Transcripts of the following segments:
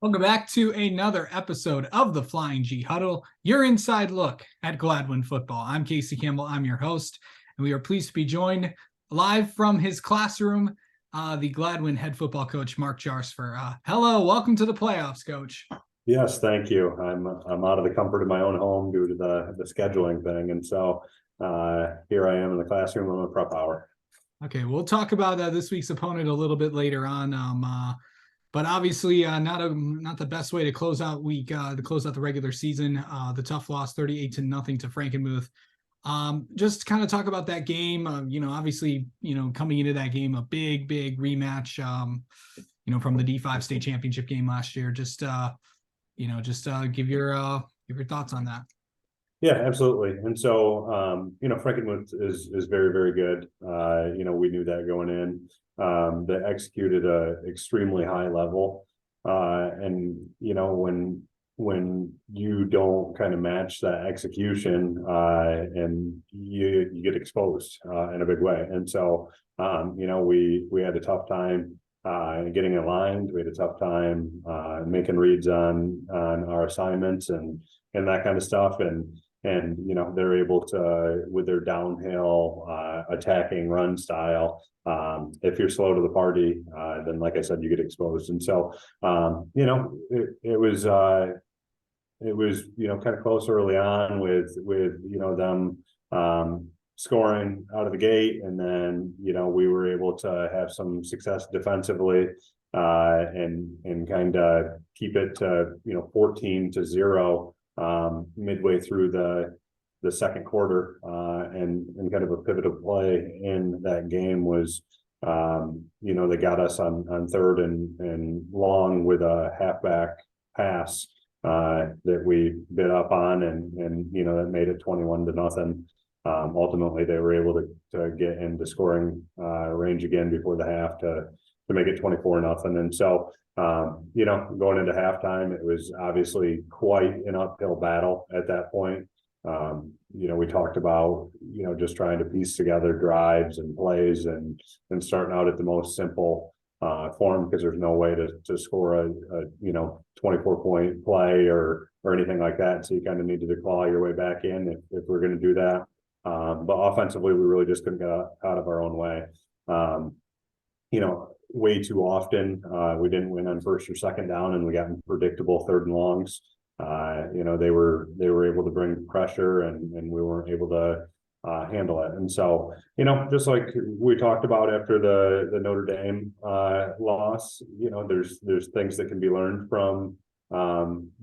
Welcome back to another episode of the Flying G Huddle, your inside look at Gladwin football. I'm Casey Campbell. I'm your host, and we are pleased to be joined live from his classroom, the Gladwin head football coach, Mark Jarsfer. Hello, welcome to the playoffs, Coach. Yes, thank you. I'm out of the comfort of my own home due to the scheduling thing, and so here I am in the classroom on a prep hour. Okay, we'll talk about this week's opponent a little bit later on. But obviously, not the best way to close out the regular season. The tough loss, 38-0 to Frankenmuth. Just kind of talk about that game. Obviously, coming into that game, a big rematch. From the D5 state championship game last year. Just give your thoughts on that. Yeah, absolutely. And so, Frankenmuth is very, very good. We knew that going in. They executed a extremely high level. When you don't kind of match that execution, and you get exposed in a big way. And so, we had a tough time getting aligned. We had a tough time making reads on our assignments and that kind of stuff. And they're able to, with their downhill attacking run style, if you're slow to the party, then like I said, you get exposed. And so it was kind of close early on with them scoring out of the gate, and then we were able to have some success defensively and kind of keep it to 14-0 midway through the second quarter, and kind of a pivotal play in that game was they got us on third and long with a halfback pass that we bid up on, and that made it 21-0. Ultimately they were able to get into scoring range again before the half to make it 24-0. And so going into halftime, it was obviously quite an uphill battle at that point. We talked about just trying to piece together drives and plays and starting out at the most simple form, because there's no way to score a 24-point play or anything like that. So you kind of needed to claw your way back in if we're going to do that. But offensively, we really just couldn't get out of our own way. Way too often we didn't win on first or second down, and we got in predictable third and longs. They were able to bring pressure, and we weren't able to handle it. And so, just like we talked about after the Notre Dame loss, there's things that can be learned from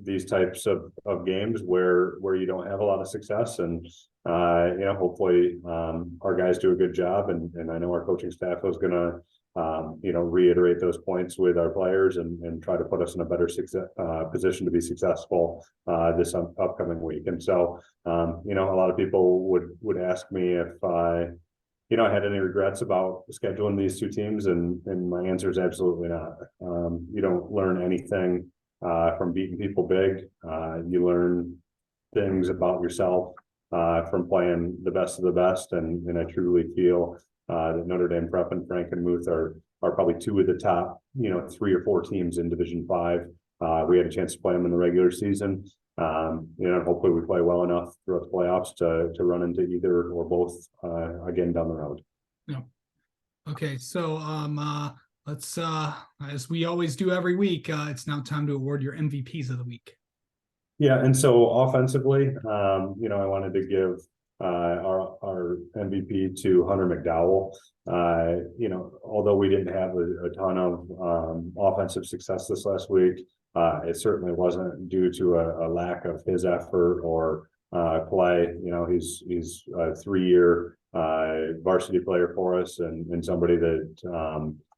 these types of games where you don't have a lot of success. And hopefully our guys do a good job, and I know our coaching staff is going to reiterate those points with our players and try to put us in a better position to be successful this upcoming week. And so, a lot of people would ask me if I had any regrets about scheduling these two teams, and my answer is absolutely not. You don't learn anything from beating people big. You learn things about yourself from playing the best of the best, and I truly feel that Notre Dame Prep and Frankenmuth are probably two of the top 3 or 4 teams in Division 5. We had a chance to play them in the regular season. Hopefully we play well enough throughout the playoffs to run into either or both again down the road. Yeah. Okay, so let's as we always do every week, it's now time to award your MVPs of the week. Yeah, and so offensively, I wanted to give our MVP to Hunter McDowell. Although we didn't have a ton of offensive success this last week, it certainly wasn't due to a lack of his effort or play. He's a 3-year varsity player for us, and somebody that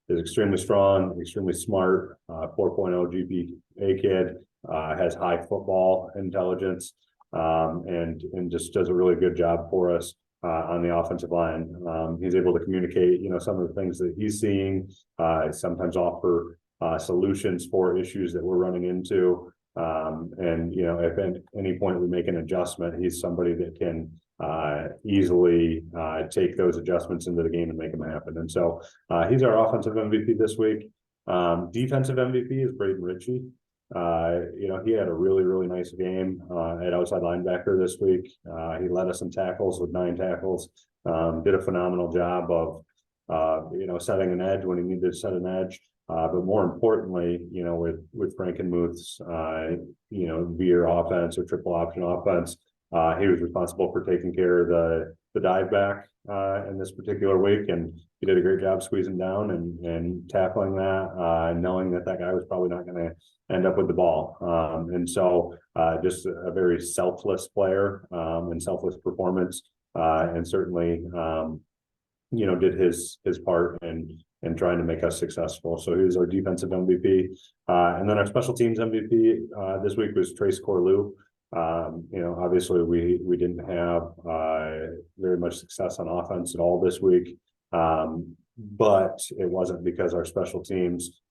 is extremely strong, extremely smart, 4.0 GPA kid, has high football intelligence, and just does a really good job for us on the offensive line. He's able to communicate, some of the things that he's seeing, sometimes offer solutions for issues that we're running into. If at any point we make an adjustment, he's somebody that can easily take those adjustments into the game and make them happen. And so he's our offensive MVP this week. Defensive MVP is Braden Ritchie. He had a really, really nice game at outside linebacker this week. He led us in tackles with 9 tackles. Did a phenomenal job of, setting an edge when he needed to set an edge. But more importantly, with Frankenmuth's, veer offense or triple option offense, he was responsible for taking care of the dive back in this particular week, and he did a great job squeezing down and tackling that, knowing that guy was probably not going to end up with the ball. And so just a very selfless player and selfless performance, and certainly, did his part and trying to make us successful. So he was our defensive MVP. And then our special teams MVP this week was Trace Corlew. Obviously we didn't have very much success on offense at all this week. But it wasn't because our special teams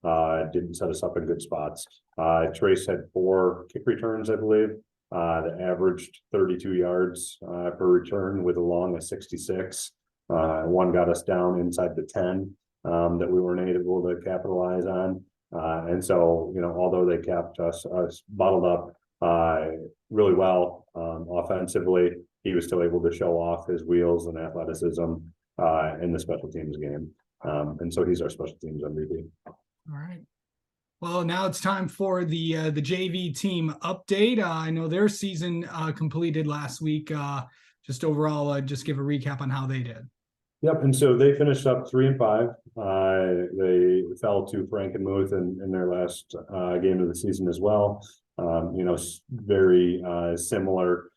didn't set us up in good spots. Trace had 4 kick returns, I believe, that averaged 32 yards per return with a long of 66. One got us down inside the 10 that we weren't able to capitalize on. And so, although they kept us bottled up really well offensively, he was still able to show off his wheels and athleticism in the special teams game. And so he's our special teams MVP. All right. Well, now it's time for the JV team update. I know their season completed last week. Just overall, just give a recap on how they did. Yep, and so they finished up 3-5. They fell to Frankenmuth in their last game of the season as well. Very similar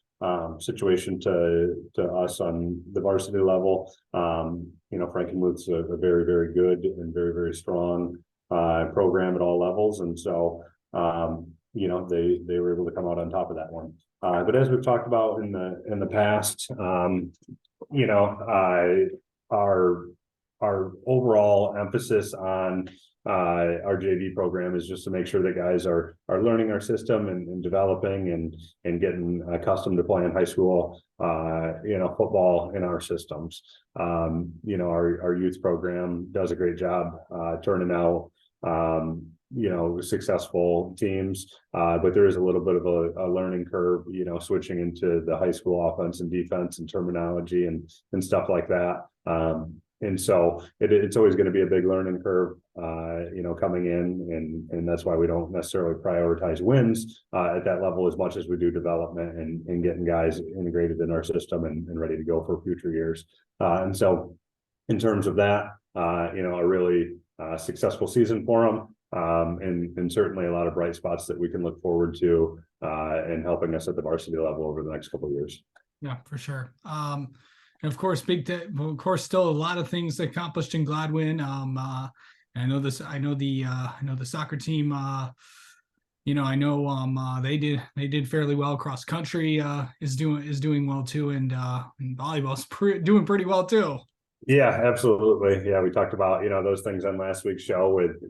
situation to us on the varsity level. Frankenmuth's a very, very good and very, very strong program at all levels, and so they were able to come out on top of that one. But as we've talked about in the past, our overall emphasis on our JV program is just to make sure that guys are learning our system and developing and getting accustomed to playing high school football in our systems. Our youth program does a great job turning out successful teams, but there is a little bit of a learning curve, switching into the high school offense and defense and terminology and stuff like that. And so it's always going to be a big learning curve, coming in, and that's why we don't necessarily prioritize wins at that level as much as we do development and getting guys integrated in our system and ready to go for future years. And so in terms of that, a really successful season for them. And certainly a lot of bright spots that we can look forward to and helping us at the varsity level over the next couple of years. Yeah, for sure. And of course, still a lot of things accomplished in Gladwin. I know the soccer team. They did fairly well. Cross country is doing well too, and volleyball's doing pretty well too. Yeah, absolutely. Yeah, we talked about those things on last week's show with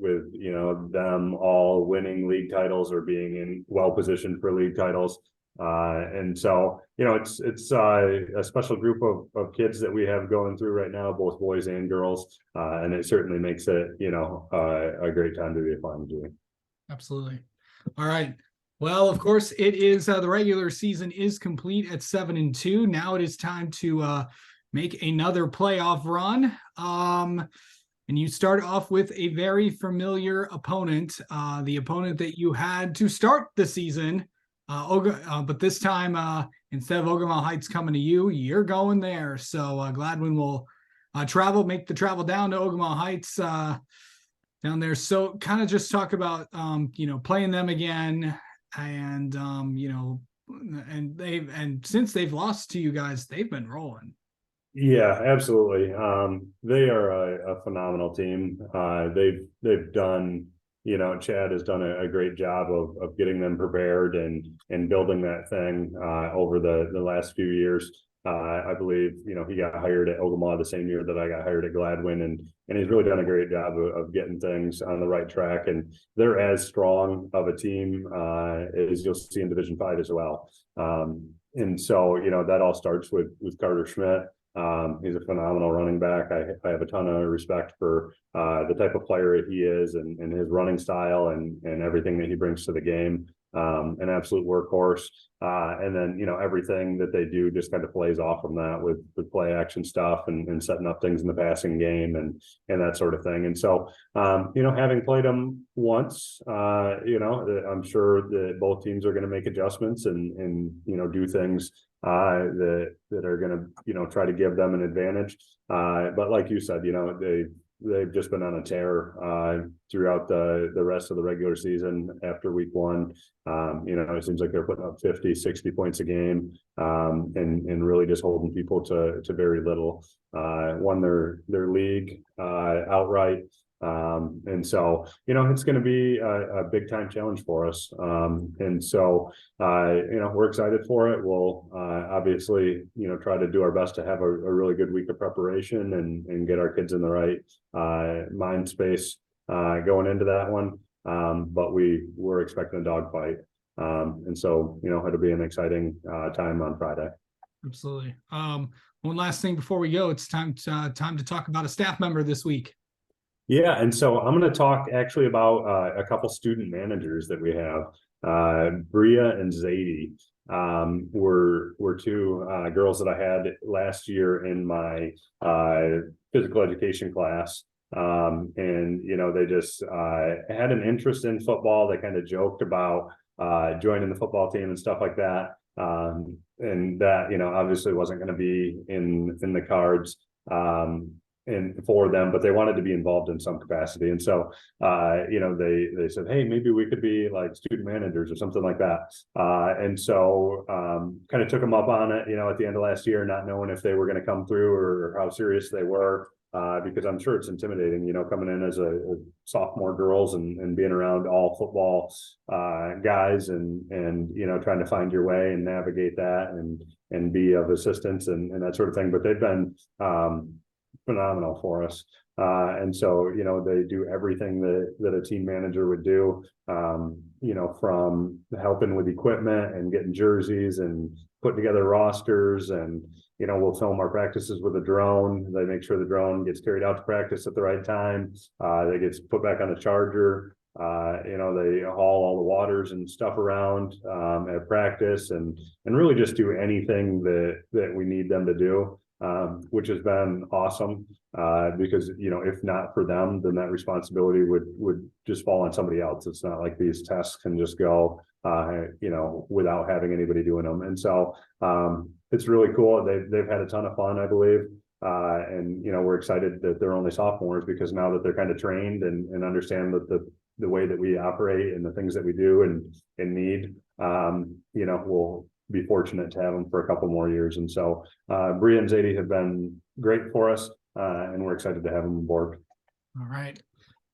them all winning league titles or being in well positioned for league titles. And so it's a special group of kids that we have going through right now, both boys and girls, and it certainly makes it a great time to be a farm doing. Absolutely. All right. Well, of course, it is the regular season is complete at 7-2. Now it is time to make another playoff run. And you start off with a very familiar opponent, the opponent that you had to start the season. But this time, instead of Ogemaw Heights coming to you, you're going there. So Gladwin will make the travel down to Ogemaw Heights down there. So kind of just talk about, playing them again. And, and since they've lost to you guys, they've been rolling. Yeah, absolutely. They are a phenomenal team. They've done, Chad has done a great job of getting them prepared and building that thing over the last few years. I believe, he got hired at Ogemaw the same year that I got hired at Gladwin, and he's really done a great job of getting things on the right track. And they're as strong of a team as you'll see in Division 5 as well. And so, that all starts with Carter Schmidt. He's a phenomenal running back. I have a ton of respect for the type of player he is and his running style and everything that he brings to the game. An absolute workhorse. And then, everything that they do just kind of plays off from that with play action stuff and setting up things in the passing game and that sort of thing. And so, having played them once, I'm sure that both teams are going to make adjustments and do things that are going to, try to give them an advantage. But like you said, they've just been on a tear throughout the rest of the regular season after week one. It seems like they're putting up 50, 60 points a game and really just holding people to very little. Won their league outright. And so, it's going to be a big time challenge for us. And so, we're excited for it. We'll obviously, try to do our best to have a really good week of preparation and get our kids in the right mind space going into that one. But we're expecting a dogfight. And so, it'll be an exciting time on Friday. Absolutely. One last thing before we go, it's time to talk about a staff member this week. Yeah, and so I'm going to talk actually about a couple student managers that we have. Bria and Zadie were two girls that I had last year in my physical education class. And they just had an interest in football. They kind of joked about joining the football team and stuff like that. And that obviously wasn't going to be in the cards. And for them, but they wanted to be involved in some capacity. And so, they said, hey, maybe we could be like student managers or something like that. And so kind of took them up on it, at the end of last year, not knowing if they were going to come through or how serious they were, because I'm sure it's intimidating, coming in as a sophomore girls and being around all football guys and trying to find your way and navigate that and be of assistance and that sort of thing. But they've been phenomenal for us. And so, they do everything that a team manager would do, from helping with equipment and getting jerseys and putting together rosters and, we'll film our practices with a drone. They make sure the drone gets carried out to practice at the right time. That gets put back on the charger. They haul all the waters and stuff around at practice and really just do anything that we need them to do. Which has been awesome because, if not for them, then that responsibility would just fall on somebody else. It's not like these tests can just go, without having anybody doing them. And so it's really cool. They've had a ton of fun, I believe. And, we're excited that they're only sophomores because now that they're kind of trained and understand that the way that we operate and the things that we do and need, we'll be fortunate to have them for a couple more years. And so Bria and Zadie have been great for us and we're excited to have them on board. All right.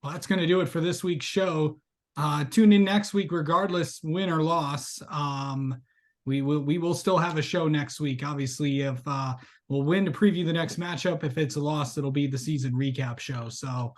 Well, that's going to do it for this week's show. Tune in next week, regardless win or loss. We will still have a show next week. Obviously, if we'll win to preview the next matchup. If it's a loss, it'll be the season recap show. So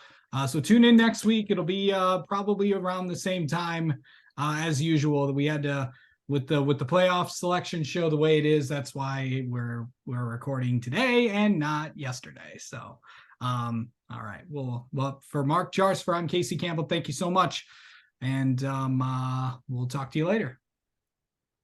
tune in next week. It'll be probably around the same time as usual that we had to with the playoff selection show the way it is. That's why we're recording today and not yesterday. So all right. Well, for Mark Jarsfer, I'm Casey Campbell. Thank you so much. And we'll talk to you later.